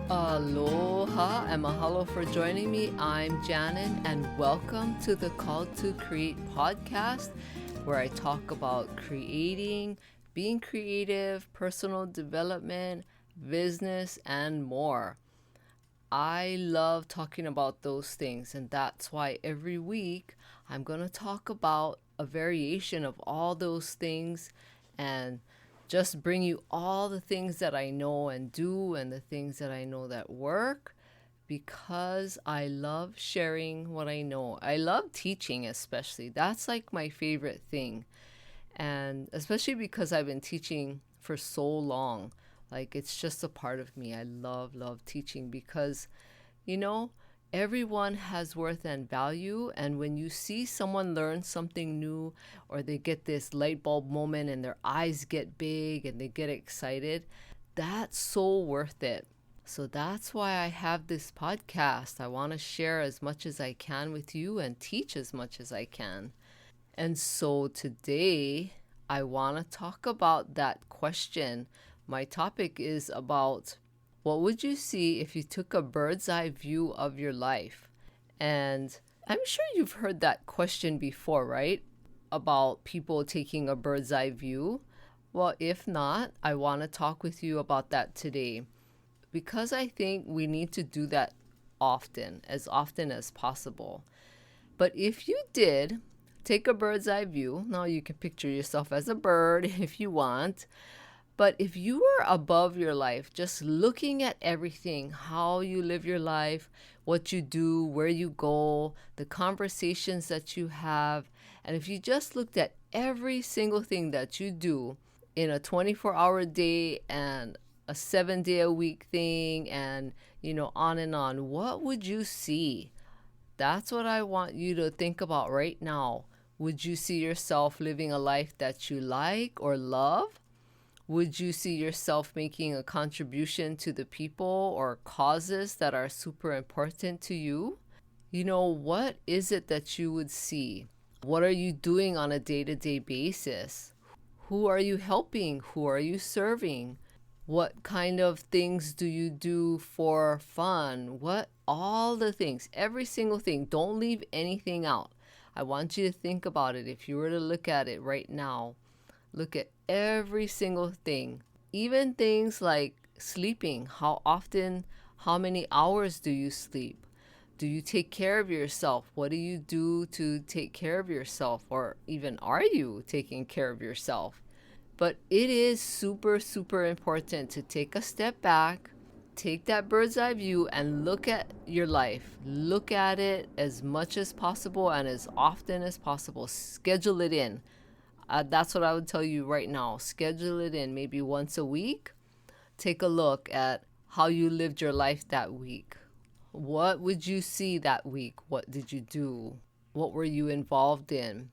Aloha and mahalo for joining me. I'm Janin, and welcome to the Call to Create podcast, where I talk about creating, being creative, personal development, business, and more. I love talking about those things, and that's why every week I'm going to talk about a variation of all those things and just bring you all the things that I know and do and the things that I know that work because I love sharing what I know. I love teaching, especially. That's like my favorite thing. And especially because I've been teaching for so long. Like it's just a part of me. I love teaching because, you know, everyone has worth and value. And when you see someone learn something new or they get this light bulb moment and their eyes get big and they get excited, that's so worth it. So that's why I have this podcast. I want to share as much as I can with you and teach as much as I can. And so today I want to talk about that question. My topic is about what would you see if you took a bird's eye view of your life? And I'm sure you've heard that question before, right? About people taking a bird's eye view. Well, if not, I want to talk with you about that today because I think we need to do that often as possible. But if you did take a bird's eye view, now you can picture yourself as a bird if you want. But if you were above your life, just looking at everything, how you live your life, what you do, where you go, the conversations that you have, and if you just looked at every single thing that you do in a 24-hour day and a 7-day-a-week thing and, on and on, what would you see? That's what I want you to think about right now. Would you see yourself living a life that you like or love? Would you see yourself making a contribution to the people or causes that are super important to you? What is it that you would see? What are you doing on a day-to-day basis? Who are you helping? Who are you serving? What kind of things do you do for fun? All the things, every single thing. Don't leave anything out. I want you to think about it. If you were to look at it right now, look at every single thing, even things like sleeping. How often, how many hours do you sleep? Do you take care of yourself? What do you do to take care of yourself? Or even are you taking care of yourself? But it is super, super important to take a step back, take that bird's eye view and look at your life. Look at it as much as possible and as often as possible. Schedule it in. That's what I would tell you right now. Schedule it in maybe once a week. Take a look at how you lived your life that week. What would you see that week? What did you do? What were you involved in?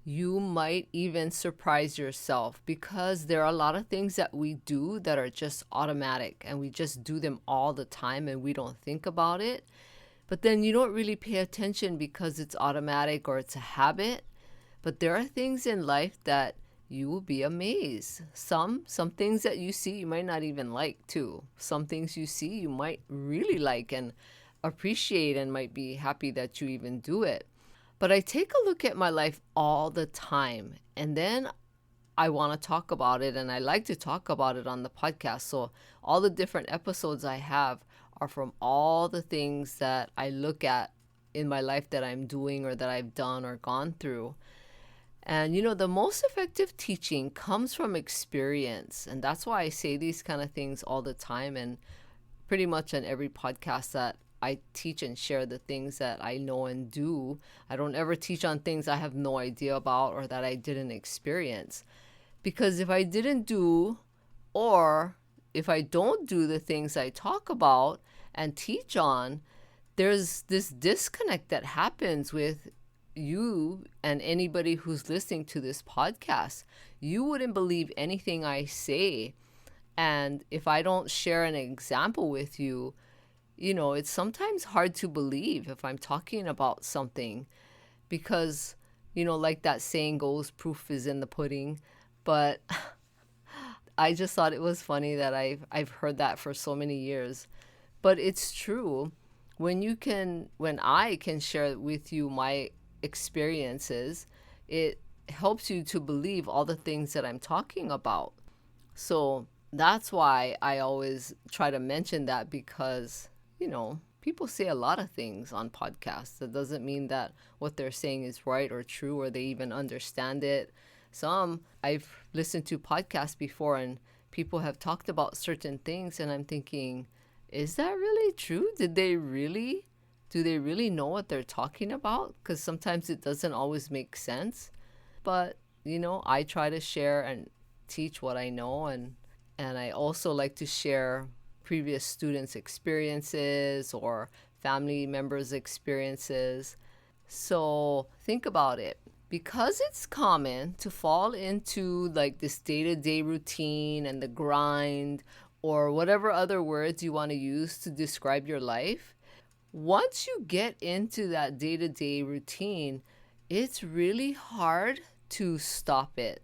You might even surprise yourself because there are a lot of things that we do that are just automatic and we just do them all the time and we don't think about it. But then you don't really pay attention because it's automatic or it's a habit. But there are things in life that you will be amazed. Some things that you see you might not even like too. Some things you see you might really like and appreciate and might be happy that you even do it. But I take a look at my life all the time and then I want to talk about it and I like to talk about it on the podcast. So all the different episodes I have are from all the things that I look at in my life that I'm doing or that I've done or gone through. And the most effective teaching comes from experience. And that's why I say these kind of things all the time. And pretty much on every podcast that I teach and share the things that I know and do. I don't ever teach on things I have no idea about or that I didn't experience. Because if I didn't do, or if I don't do the things I talk about and teach on, there's this disconnect that happens with you and anybody who's listening to this podcast. You wouldn't believe anything I say. And if I don't share an example with you, it's sometimes hard to believe if I'm talking about something because, like that saying goes, proof is in the pudding. But I just thought it was funny that I've heard that for so many years. But it's true when I can share with you my experiences, it helps you to believe all the things that I'm talking about. So that's why I always try to mention that because, people say a lot of things on podcasts. That doesn't mean that what they're saying is right or true or they even understand it. Some I've listened to podcasts before and people have talked about certain things and I'm thinking, is that really true? Do they really know what they're talking about? Because sometimes it doesn't always make sense. But, I try to share and teach what I know, and I also like to share previous students' experiences or family members' experiences. So think about it. Because it's common to fall into like this day-to-day routine and the grind or whatever other words you want to use to describe your life, once you get into that day-to-day routine, it's really hard to stop it.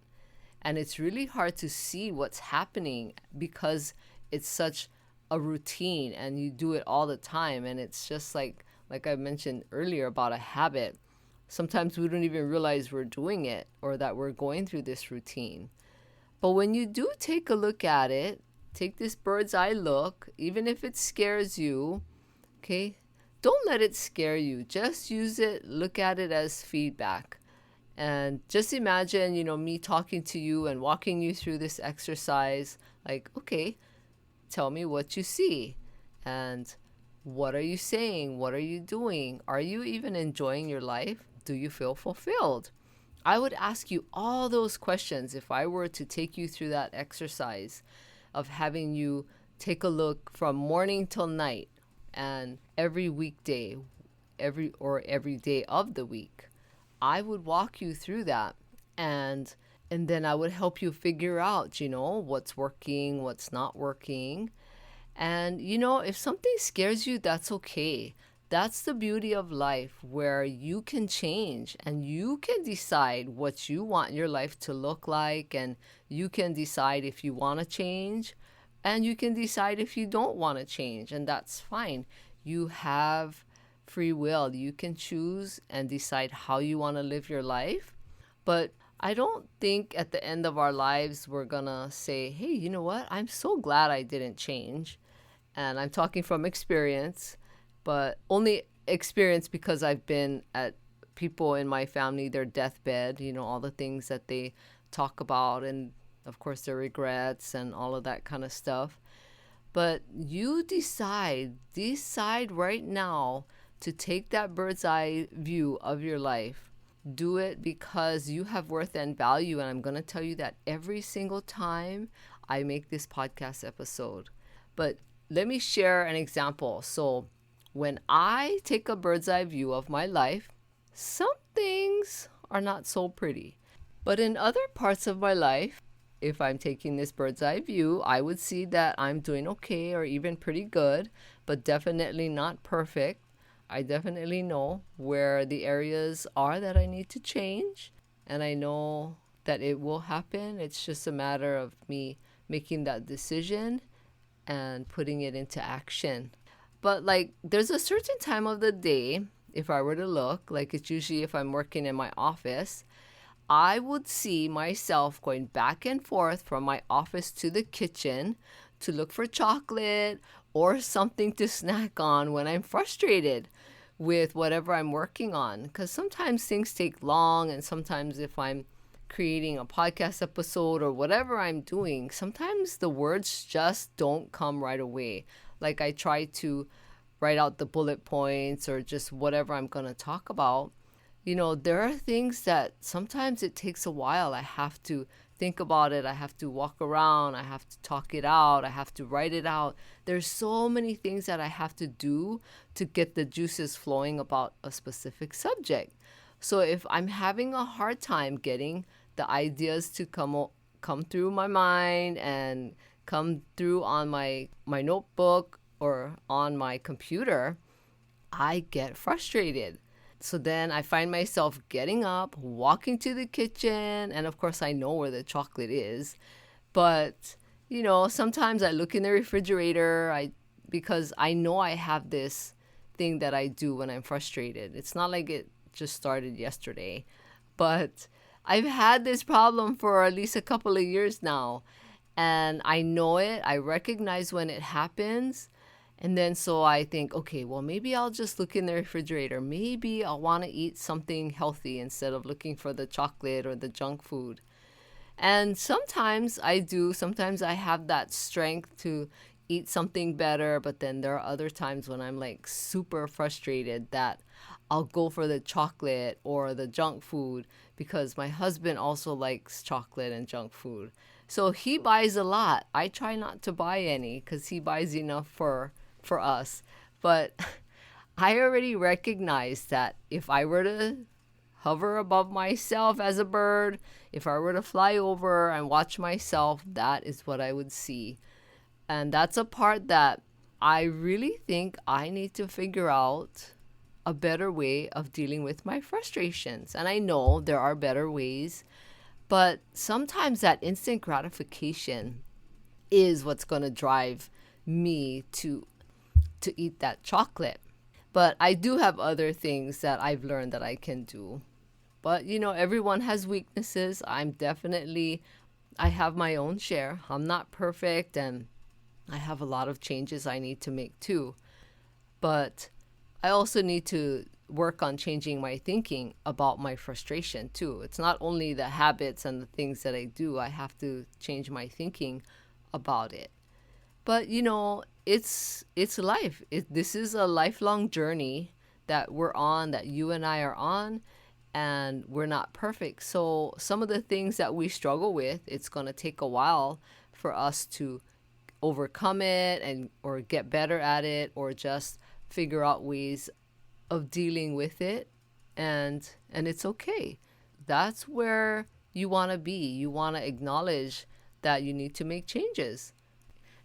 And it's really hard to see what's happening because it's such a routine and you do it all the time. And it's just like I mentioned earlier about a habit. Sometimes we don't even realize we're doing it or that we're going through this routine. But when you do take a look at it, take this bird's eye look, even if it scares you, okay, don't let it scare you. Just use it, look at it as feedback. And just imagine, me talking to you and walking you through this exercise. Like, okay, tell me what you see. And what are you saying? What are you doing? Are you even enjoying your life? Do you feel fulfilled? I would ask you all those questions if I were to take you through that exercise of having you take a look from morning till night and every weekday, every day of the week. I would walk you through that and then I would help you figure out, what's working, what's not working. And if something scares you, that's okay. That's the beauty of life where you can change and you can decide what you want your life to look like, and you can decide if you want to change and you can decide if you don't want to change, and that's fine. You have free will. You can choose and decide how you want to live your life. But I don't think at the end of our lives we're gonna say, hey, you know what? I'm so glad I didn't change. And I'm talking from experience, but only experience because I've been at people in my family, their deathbed, all the things that they talk about, and of course their regrets and all of that kind of stuff. But you decide right now to take that bird's eye view of your life. Do it because you have worth and value. And I'm going to tell you that every single time I make this podcast episode. But let me share an example. So when I take a bird's eye view of my life, some things are not so pretty. But in other parts of my life, if I'm taking this bird's eye view, I would see that I'm doing okay or even pretty good, but definitely not perfect. I definitely know where the areas are that I need to change, and I know that it will happen. It's just a matter of me making that decision and putting it into action. But there's a certain time of the day, if I were to look, it's usually if I'm working in my office, I would see myself going back and forth from my office to the kitchen to look for chocolate or something to snack on when I'm frustrated with whatever I'm working on. Because sometimes things take long, and sometimes if I'm creating a podcast episode or whatever I'm doing, sometimes the words just don't come right away. I try to write out the bullet points or just whatever I'm going to talk about. There are things that sometimes it takes a while. I have to think about it. I have to walk around. I have to talk it out. I have to write it out. There's so many things that I have to do to get the juices flowing about a specific subject. So if I'm having a hard time getting the ideas to come through my mind and come through on my notebook or on my computer, I get frustrated. So then I find myself getting up, walking to the kitchen, and of course I know where the chocolate is. But, sometimes I look in the refrigerator, I because I know I have this thing that I do when I'm frustrated. It's not like it just started yesterday, but I've had this problem for at least a couple of years now. And I know it, I recognize when it happens. And then so I think, okay, well, maybe I'll just look in the refrigerator. Maybe I'll want to eat something healthy instead of looking for the chocolate or the junk food. And sometimes I do, sometimes I have that strength to eat something better, but then there are other times when I'm like super frustrated that I'll go for the chocolate or the junk food because my husband also likes chocolate and junk food. So he buys a lot. I try not to buy any because he buys enough for us. But I already recognize that if I were to hover above myself as a bird, if I were to fly over and watch myself, that is what I would see. And that's a part that I really think I need to figure out a better way of dealing with my frustrations. And I know there are better ways, but sometimes that instant gratification is what's going to drive me to eat that chocolate. But I do have other things that I've learned that I can do. But everyone has weaknesses. I have my own share. I'm not perfect, and I have a lot of changes I need to make too. But I also need to work on changing my thinking about my frustration too. It's not only the habits and the things that I do, I have to change my thinking about it. But it's life. This is a lifelong journey that we're on, that you and I are on, and we're not perfect. So some of the things that we struggle with, it's going to take a while for us to overcome it and or get better at it, or just figure out ways of dealing with it, and it's okay. That's where you want to be. You want to acknowledge that you need to make changes.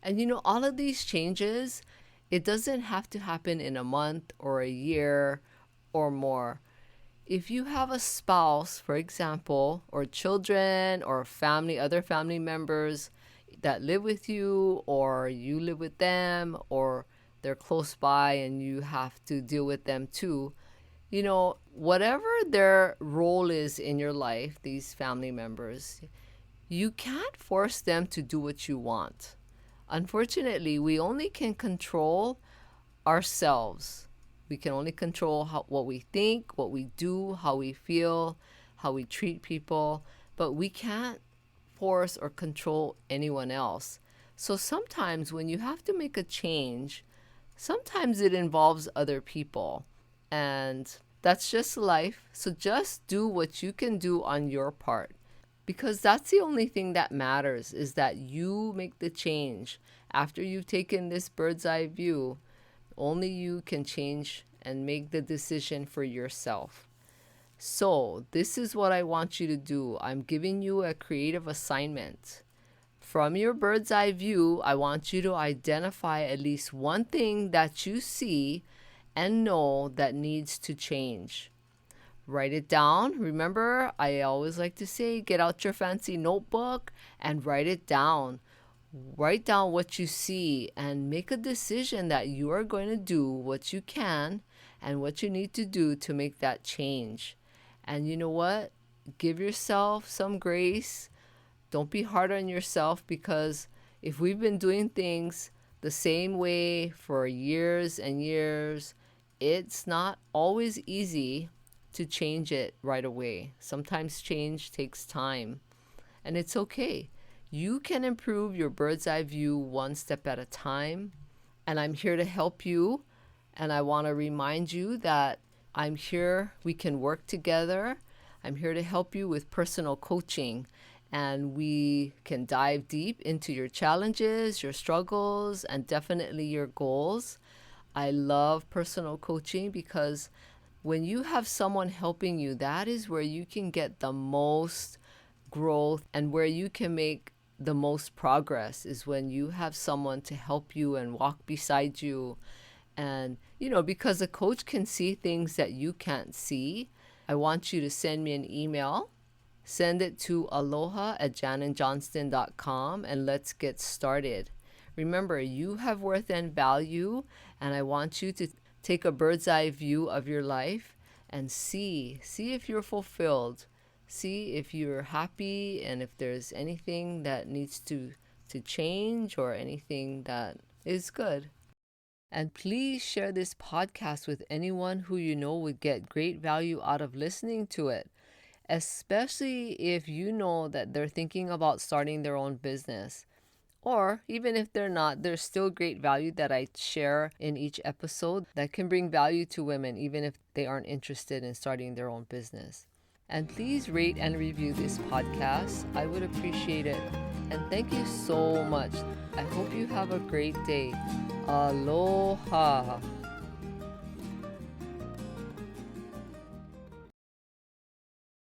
And all of these changes, it doesn't have to happen in a month or a year or more. If you have a spouse, for example, or children or family, other family members that live with you, or you live with them, or they're close by and you have to deal with them too, whatever their role is in your life, these family members, you can't force them to do what you want. Unfortunately, we only can control ourselves. We can only control what we think, what we do, how we feel, how we treat people, but we can't force or control anyone else. So sometimes when you have to make a change, sometimes it involves other people, and that's just life. So just do what you can do on your part, because that's the only thing that matters, is that you make the change. After you've taken this bird's eye view, only you can change and make the decision for yourself. So this is what I want you to do. I'm giving you a creative assignment. From your bird's eye view, I want you to identify at least one thing that you see and know that needs to change. Write it down. Remember, I always like to say, get out your fancy notebook and write it down. Write down what you see and make a decision that you are going to do what you can and what you need to do to make that change. And you know what? Give yourself some grace. Don't be hard on yourself, because if we've been doing things the same way for years and years, it's not always easy to change it right away. Sometimes change takes time, and it's okay. You can improve your bird's eye view one step at a time, and I'm here to help you. And I want to remind you that I'm here. We can work together. I'm here to help you with personal coaching, and we can dive deep into your challenges, your struggles, and definitely your goals. I love personal coaching because when you have someone helping you, that is where you can get the most growth and where you can make the most progress, is when you have someone to help you and walk beside you. And, because a coach can see things that you can't see, I want you to send me an email. Send it to aloha@janandjohnston.com and let's get started. Remember, you have worth and value, and I want you to take a bird's eye view of your life and see if you're fulfilled. See if you're happy and if there's anything that needs to change or anything that is good. And please share this podcast with anyone who you know would get great value out of listening to it, especially if you know that they're thinking about starting their own business. Or even if they're not, there's still great value that I share in each episode that can bring value to women, even if they aren't interested in starting their own business. And please rate and review this podcast. I would appreciate it. And thank you so much. I hope you have a great day. Aloha.